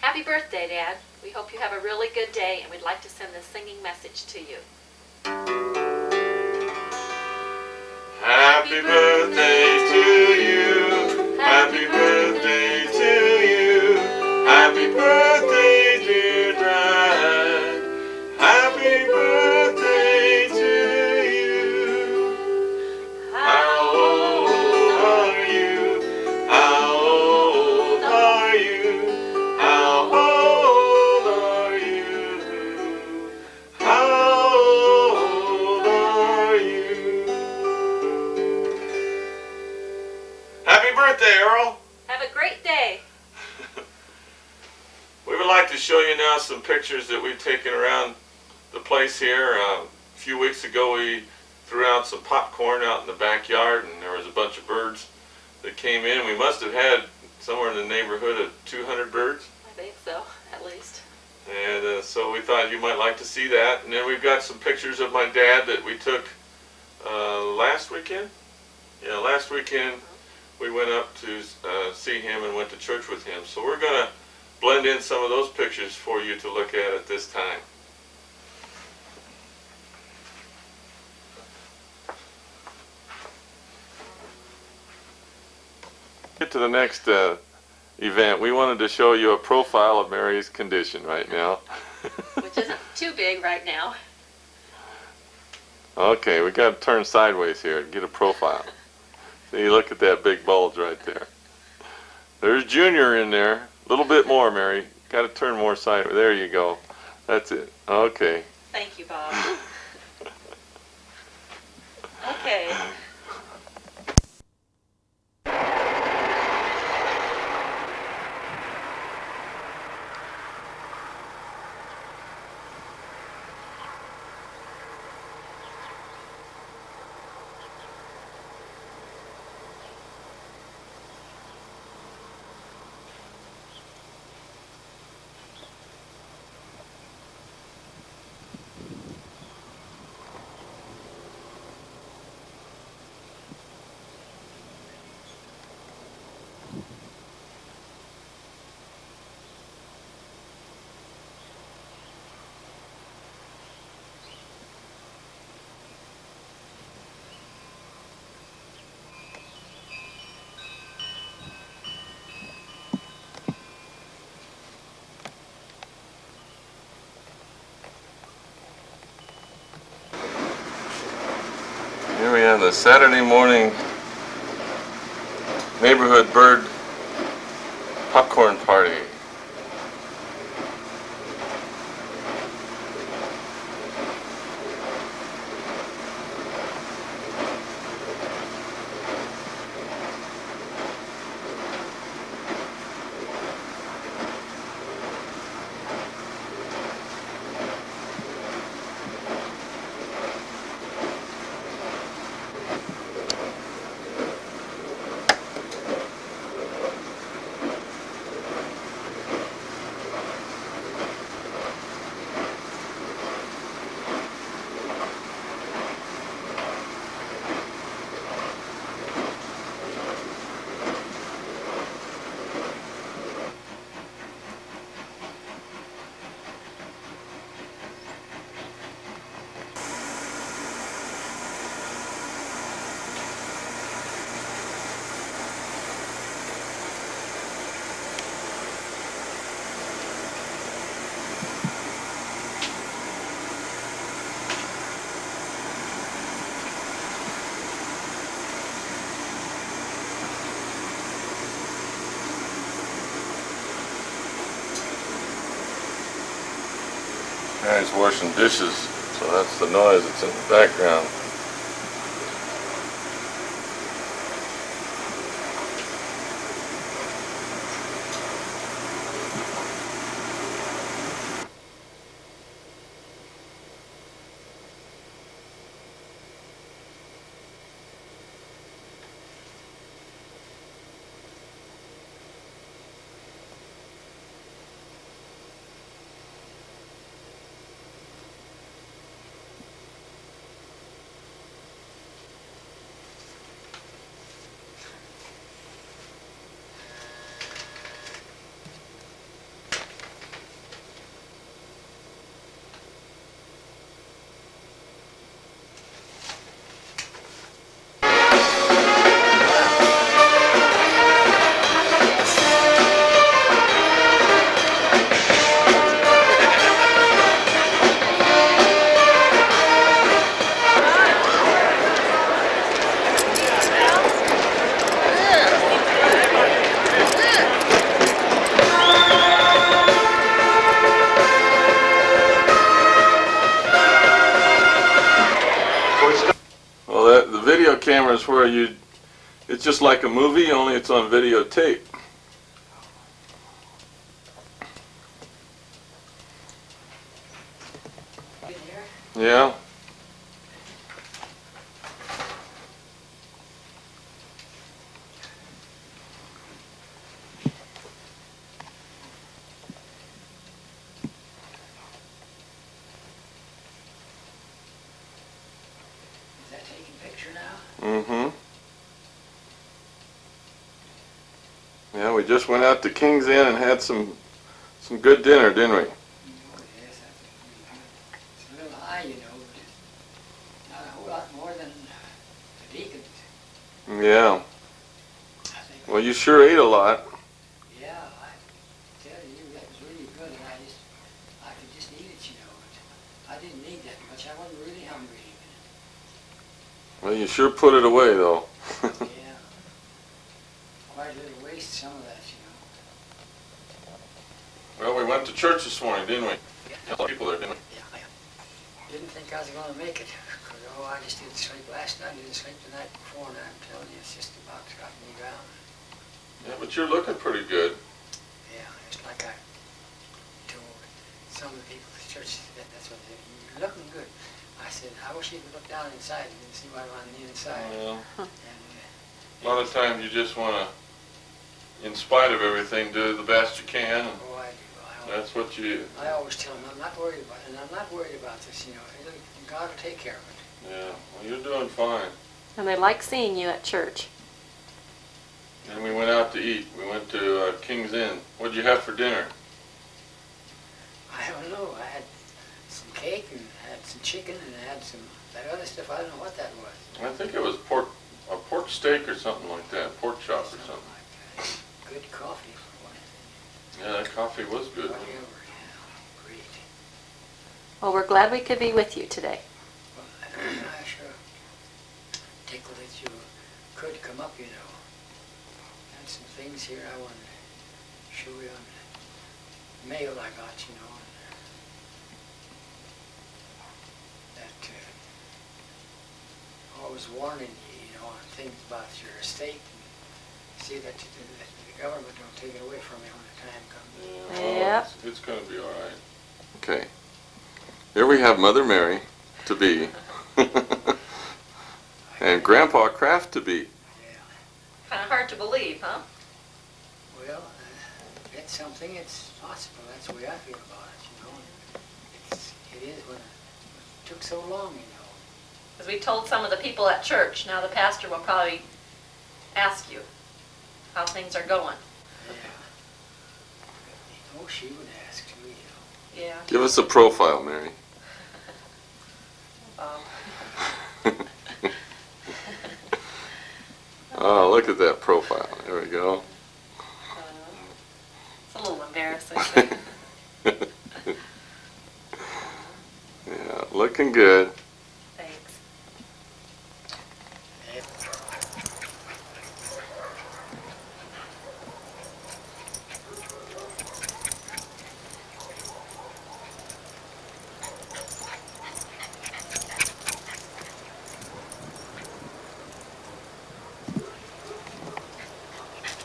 Happy birthday, Dad. We hope you have a really good day, and we'd like to send this singing message to you. Happy birthday to you. Happy birthday to you. Happy birthday, dear Dad. Happy birthday to you. How old are you? How old are you? How old are you? How old are you? Happy birthday, Earl! Have a great day. We would like to show you now some pictures that we've taken around the place here. A few weeks ago we threw out some popcorn out in the backyard, and there was a bunch of birds that came in. We must have had somewhere in the neighborhood of 200 birds. I think so, at least. And so we thought you might like to see that. And then we've got some pictures of my dad that we took last weekend. Yeah, last weekend we went up to see him and went to church with him. So we're going to blend in some of those pictures for you to look at this time. Get to the next event. We wanted to show you a profile of Mary's condition right now. Which isn't too big right now. Okay, we got to turn sideways here and get a profile. See, look at that big bulge right there. There's Junior in there. A little bit more, Mary. Got to turn more sideways. There you go. That's it. Okay. Thank you, Bob. Okay. Here we have the Saturday morning neighborhood bird popcorn party. Guy's washing dishes, so that's the noise that's in the background. cameras where it's just like a movie, only it's on videotape. Yeah. Is that taking picture now? Mm-hmm. Yeah, we just went out to King's Inn and had some good dinner, didn't we? Oh, yes, that's pretty good. It's a little high, you know, but not a whole lot more than the deacons. Yeah. I think. Well, you sure ate a lot. Yeah, I tell you, that was really good, and I could just eat it, you know. But I didn't need that much. I wasn't really hungry even. Well, you sure put it away, though. Yeah. Quite a little waste, some of that, you know. Well, we went to church this morning, didn't we? Yeah. A lot of people there, didn't we? Yeah, I didn't think I was going to make it. 'Cause, oh, I just didn't sleep last night. Didn't sleep the night before, and I'm telling you, it's just about got me down. Yeah, but you're looking pretty good. Yeah, just like I told some of the people at the church, that's what they said. You're looking good. I said, I wish you could look down inside and see what on the inside. Well, And, a lot of times you just want to, in spite of everything, do the best you can. And oh, I do. that's what you. I always tell them, I'm not worried about it, and I'm not worried about this, you know. God will take care of it. Yeah. Well, you're doing fine. And they like seeing you at church. And we went out to eat. We went to King's Inn. What'd you have for dinner? I don't know. I had some cake, and I had some chicken, and I had some, that other stuff, I don't know what that was. I think it was a pork steak or something like that, pork chop or something. Like that. Good coffee for one thing. Yeah, that coffee was good. Whatever, Wasn't it? yeah. Great. Well, we're glad we could be with you today. Well, I sure tickled that you could come up, you know. Had some things here I wanted to show you on the mail I got, you know. And that I was warning you, you know, on things about your estate. And see that the government don't take it away from you when the time comes. Yeah, well, Yep. it's going to be all right. Okay. Here we have Mother Mary to be. And Grandpa Kraft to be. Yeah. Kind of hard to believe, huh? Well, it's something, it's possible. That's the way I feel about it, you know. It is when it took so long, you know. Because we told some of the people at church. Now the pastor will probably ask you how things are going. Yeah. Oh, she would ask too, you know. Yeah. Give us a profile, Mary. Oh, look at that profile. There we go. It's a little embarrassing. Yeah, looking good. Thanks.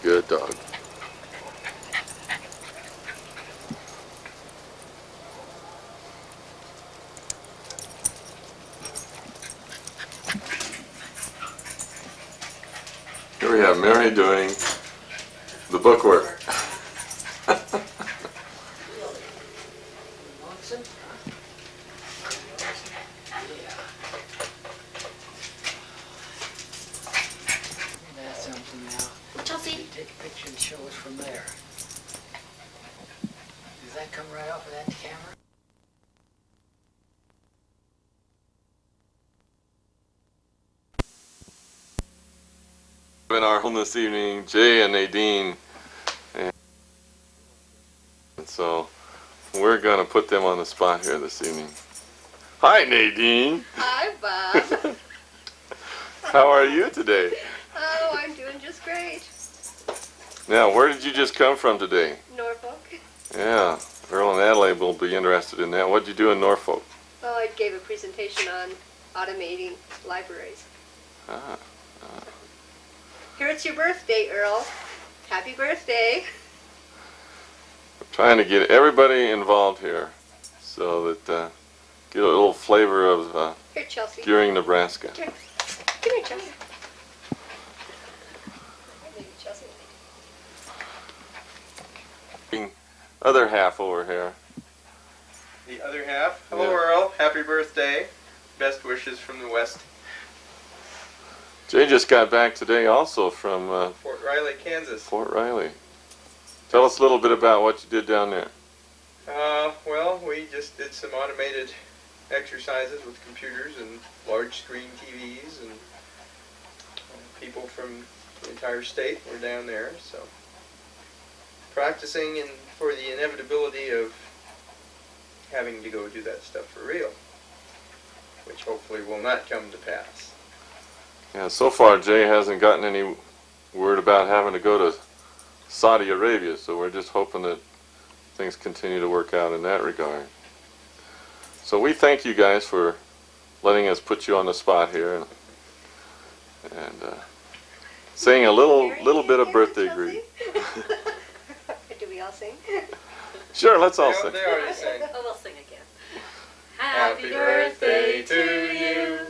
Good dog. Here we have Mary doing the bookwork. Lonesome? Yeah. That's something now. Chelsea. Take a picture and show us from there. Does that come right off of that camera? In our home this evening, Jay and Nadine, and so we're gonna put them on the spot here this evening. Hi, Nadine. Hi, Bob. How are you today? Oh, I'm doing just great. Now, where did you just come from today? Norfolk. Yeah, Earl and Adelaide will be interested in that. What'd you do in Norfolk? Well, I gave a presentation on automating libraries. Ah, Here it's your birthday, Earl. Happy birthday. Trying to get everybody involved here so that get a little flavor of Here, Chelsea. Gearing, Nebraska. Come here. Come here, Chelsea. Maybe Chelsea will be- Other half over here. The other half. Hello, Yeah. Earl. Happy birthday. Best wishes from the West. Jay just got back today also from Fort Riley, Kansas. Fort Riley. Tell us a little bit about what you did down there. Well, we just did some automated exercises with computers and large screen TVs, and people from the entire state were down there, so practicing and for the inevitability of having to go do that stuff for real, which hopefully will not come to pass. Yeah, so far Jay hasn't gotten any word about having to go to Saudi Arabia, so we're just hoping that things continue to work out in that regard. So we thank you guys for letting us put you on the spot here and saying a little bit of birthday greeting. Do we all sing? Sure, let's all sing. They already sang. Oh, we'll sing again. Happy birthday to you.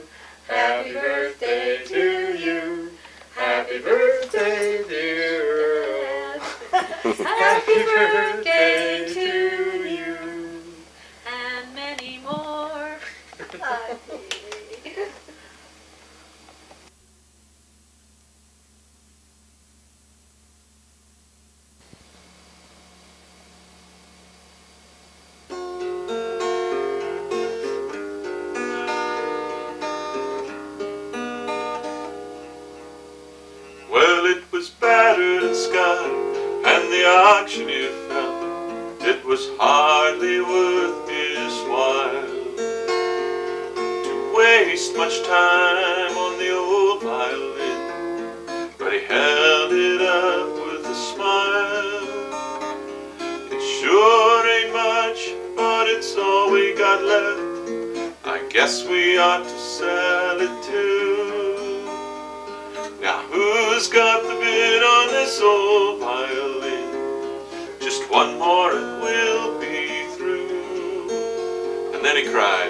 Happy birthday to you. Happy birthday, dear Earl. Happy birthday to you. and many more. Well, it was battered sky, and the auction he found, it was hardly worth his while to waste much time on the old violin, but he held it up with a smile. It sure ain't much, but it's all we got left. I guess we ought to sell it too. Now who's got the bid on this old violin? Just one more and we'll be through. And then he cried,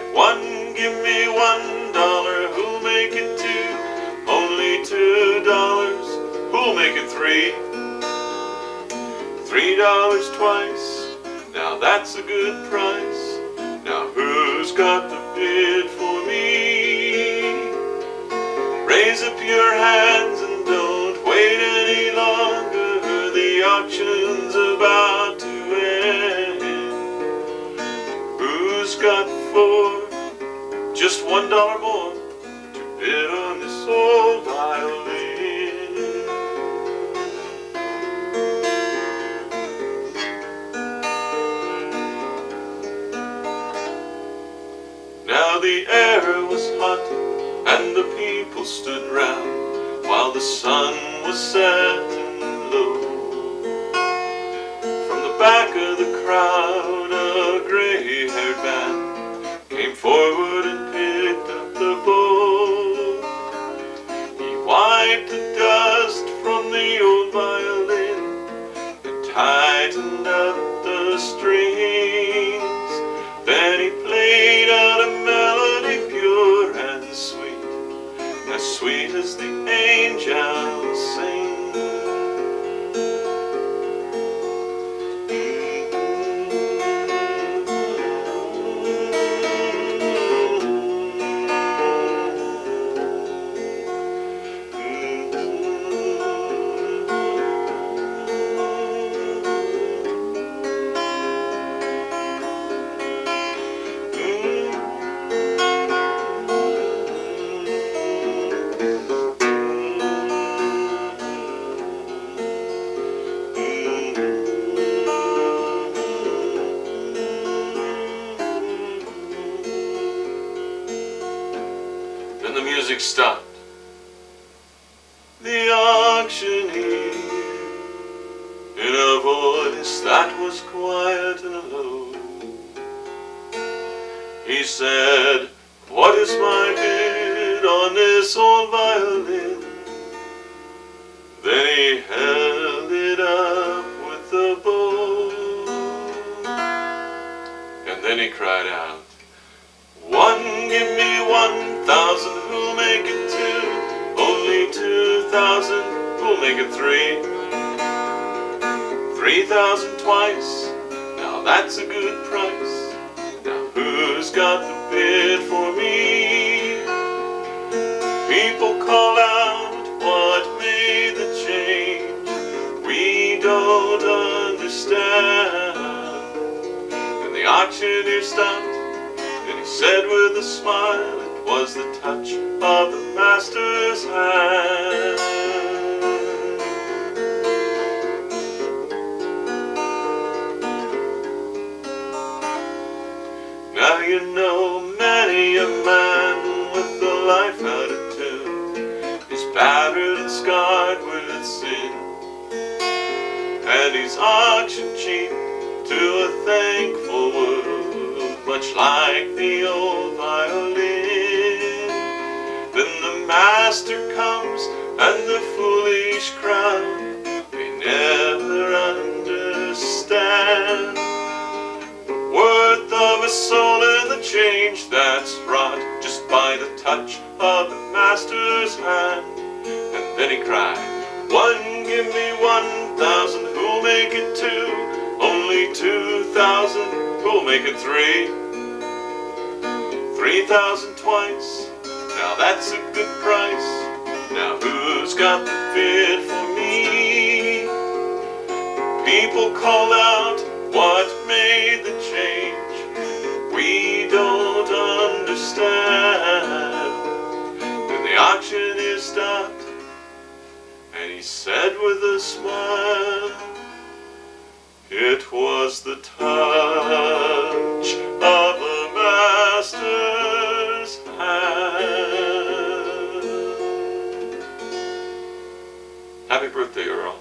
give me $1, who'll make it two? Only $2, who'll make it three? $3 twice, now that's a good price. Now who's got the bid for me? Raise up your hands and don't wait any longer. The auction's about to end. Who's got just $1 more to bid on this old violin? Now the air was hot and the people stood round while the sun was setting low. From the back of the crowd a gray-haired man came forward and picked up the bow. He wiped the dust from the old violin and tightened up the strings. Then he played out a melody pure and sweet, as sweet as the angels sing. Then the music stopped. The auctioneer, in a voice that was quiet and low, he said, "What is my bid on this old violin? held it up with a bow. And then he cried out, "One, give me 1,000, who'll make it 2? Only 2,000, who'll make it 3? 3,000 twice, now that's a good price. Now who's got the bid for me?" People call out, "What made the change? We don't understand." And the auctioneer stopped, and he said with a smile, it was the touch of the master's hand. Now you know many a man with a life out of tune is battered and scarred with sin, and he's auctioned cheap to a thankful world, much like the old violin. Then the master comes and the foolish crowd, they never understand the worth of a soul and the change that's wrought just by the touch of the master's hand. And then he cried, "One, give me 1,000, who'll make it 2? Only 2,000, who'll make it 3? 3,000 twice, now that's a good price. Now who's got the bid for me?" People called out, "What made the change? We don't understand." Then the auctioneer stopped, and he said with a smile, "It was the touch of the master's hand." Happy birthday, Earl.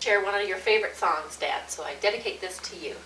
Share one of your favorite songs, Dad, so I dedicate this to you.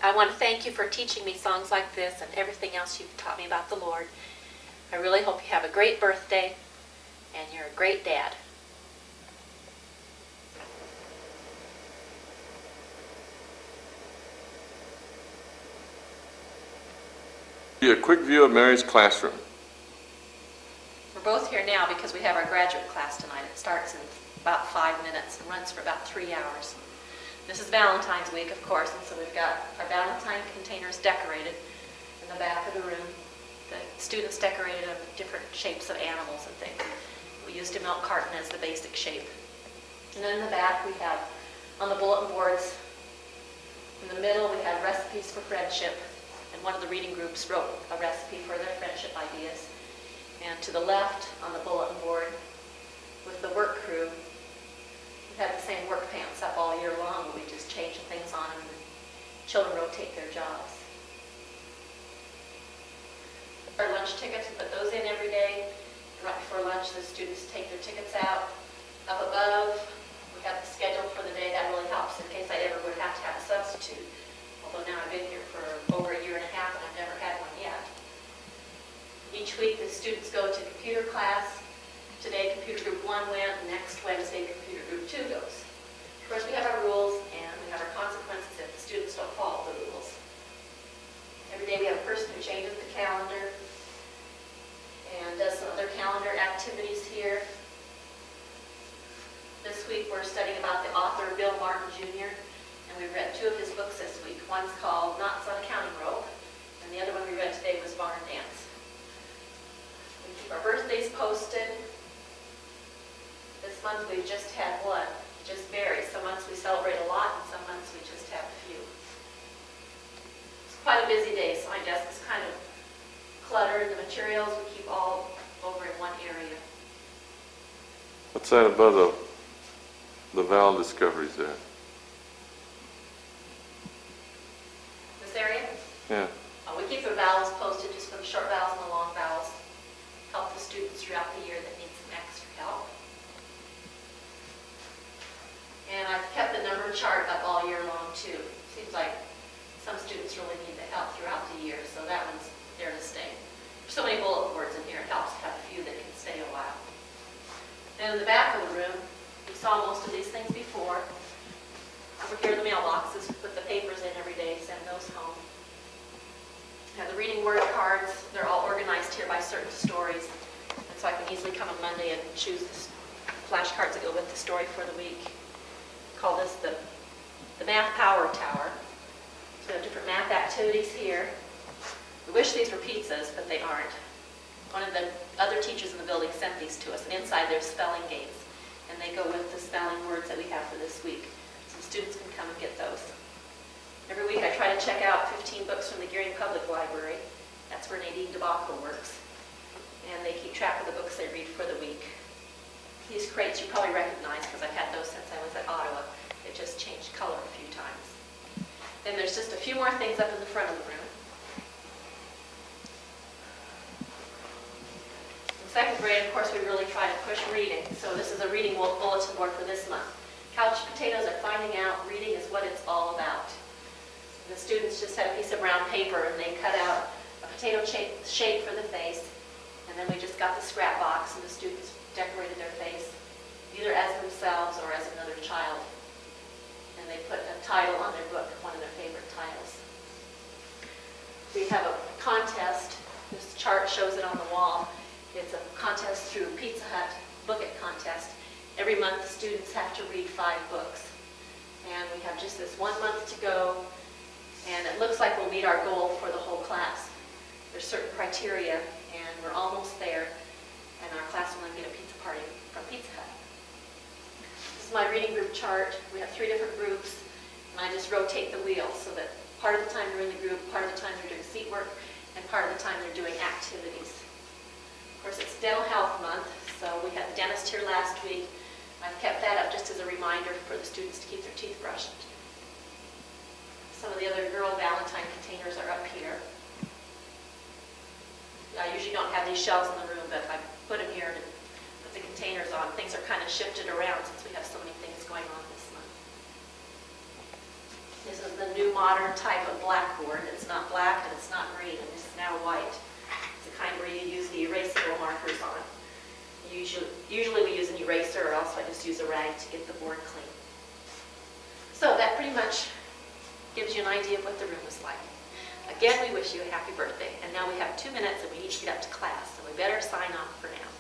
I want to thank you for teaching me songs like this and everything else you've taught me about the Lord. I really hope you have a great birthday and you're a great dad. A quick view of Mary's classroom. We're both here now because we have our graduate class tonight. It starts in about 5 minutes and runs for about 3 hours. This is Valentine's week, of course, and so we've got our Valentine containers decorated in the back of the room. The students decorated them with different shapes of animals and things. We used a milk carton as the basic shape. And then in the back we have, on the bulletin boards, in the middle we have recipes for friendship, and one of the reading groups wrote a recipe for their friendship ideas. And to the left on the bulletin board with the work crew, we have the same work pants up all year long, we just change things on them and children rotate their jobs. Our lunch tickets, we put those in every day. Right before lunch, the students take their tickets out. Up above, we have the schedule for the day. That really helps in case I ever would have to have a substitute. Although now I've been here for over 1.5 years and I've never had one yet. Each week, the students go to computer class. Today, computer group 1 went. Next Wednesday, computer group 2 goes. Of course, we have our rules and we have our consequences if the students don't follow the rules. Every day we have a person who changes the calendar and does some other calendar activities here. This week we're studying about the author Bill Martin Jr. and we read 2 of his books this week. One's called Knots on a Counting Rope and the other one we read today was Barn Dance. We keep our birthdays posted. This month we've just had one. It just varies. Some months we celebrate a lot and some months we just have a few. It's quite a busy day, so my desk is kind of cluttered. The materials we keep all over in one area. What's that about the vowel discoveries there? This area? Yeah. We keep the vowels posted just for the short vowels and the long vowels. Help the students throughout the year that need some extra help. And I've kept the number chart up all year long too. Seems like some students really need the help throughout the year, so that one's there to stay. There's so many bulletin boards in here, it helps to have a few that can stay a while. And in the back of the room, we saw most of these things before. Over here are the mailboxes, we put the papers in every day, send those home. We have the reading word cards, they're all organized here by certain stories. And so I can easily come on Monday and choose the flashcards that go with the story for the week. Call this the Math Power Tower. So we have different math activities here. We wish these were pizzas, but they aren't. One of the other teachers in the building sent these to us, and inside there's spelling games. And they go with the spelling words that we have for this week. So students can come and get those. Every week I try to check out 15 books from the Gearing Public Library. That's where Nadine DeBacco works. And they keep track of the books they read for the week. These crates you probably recognize because I've had those since I was at Ottawa. They just changed color a few times. Then there's just a few more things up in the front of the room. In second grade, of course, we really try to push reading. So this is a reading bulletin board for this month. Couch potatoes are finding out reading is what it's all about. The students just had a piece of brown paper and they cut out a potato shape for the face. And then we just got the scrap box and the students decorated their face either as themselves or as another child. And they put a title on their book, one of their favorite titles. We have a contest. This chart shows it on the wall. It's a contest through Pizza Hut, Book It contest. Every month the students have to read 5 books. And we have just this 1 month to go. And it looks like we'll meet our goal for the whole class. There's certain criteria and we're almost there. And our class will then get a pizza party from Pizza Hut. This is my reading group chart. We have 3 different groups, and I just rotate the wheel so that part of the time they're in the group, part of the time they're doing seat work, and part of the time they're doing activities. Of course, it's Dental Health Month, so we had the dentist here last week. I've kept that up just as a reminder for the students to keep their teeth brushed. Some of the other girl Valentine containers are up here. I usually don't have these shelves in the room, but I put them here to put the containers on. Things are kind of shifted around since we have so many things going on this month. This is the new modern type of blackboard. It's not black and it's not green, and this is now white. It's the kind where you use the erasable markers on. Usually we use an eraser, or else I just use a rag to get the board clean. So that pretty much gives you an idea of what the room is like. Again, we wish you a happy birthday. And now we have 2 minutes and we need to get up to class, so we better sign off for now.